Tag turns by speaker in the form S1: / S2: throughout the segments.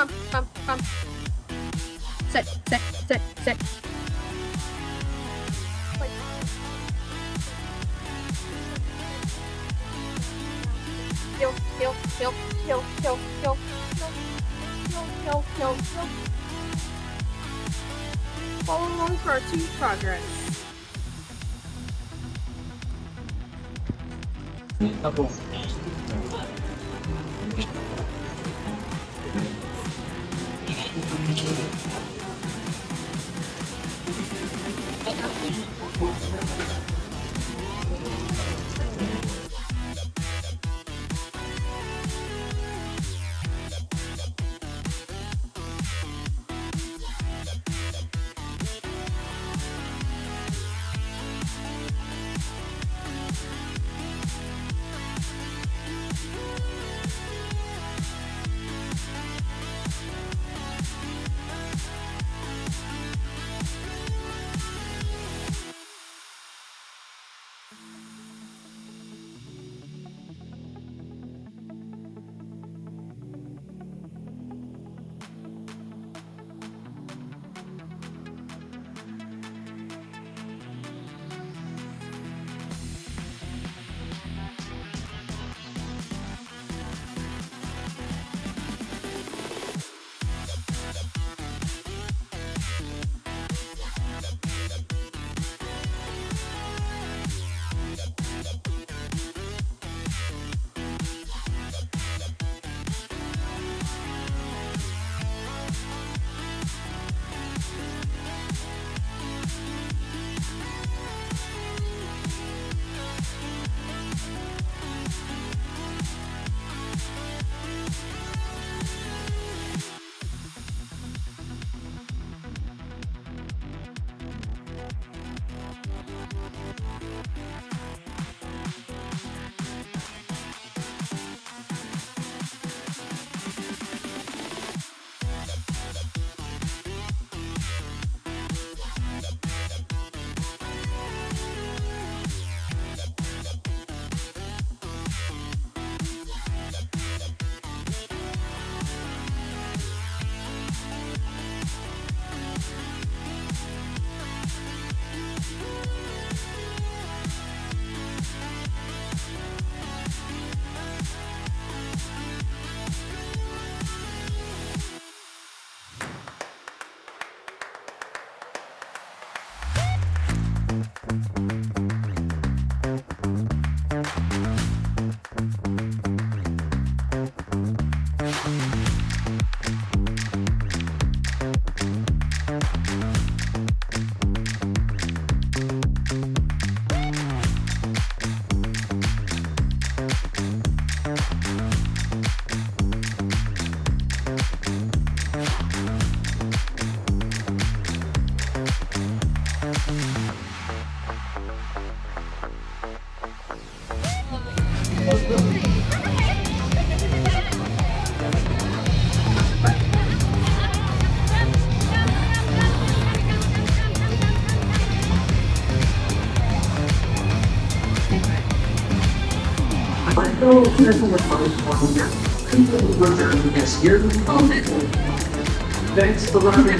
S1: pump. Set. Like, heel. Follow along for our 2 progress.
S2: Thanks for running.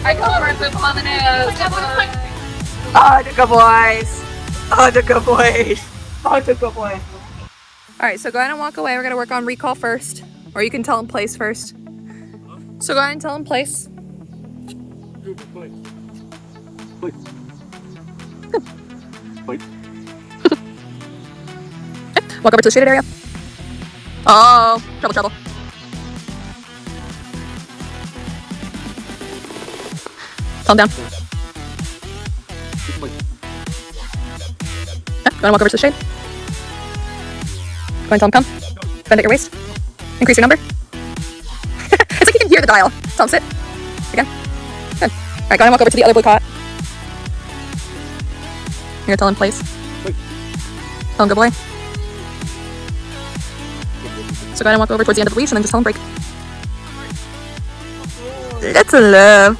S1: I got more poop on the nose.
S2: Oh, the good boys. Oh, the good boys. Oh, the good boys. All right, so go ahead and walk away. We're gonna work on recall first, or you can tell him place first. So go ahead and tell him place. Walk over to the shaded area. Oh, trouble, trouble. Calm down. Go and walk over to the shade. Go and tell him come. Bend at your waist. Increase your number. It's like you can hear the dial. Tell him sit. Again. Good. All right, go and walk over to the other blue cot. You're gonna tell him place. Tell him good boy. So go ahead and walk over towards the end of the leash and then just tell him break. That's a love.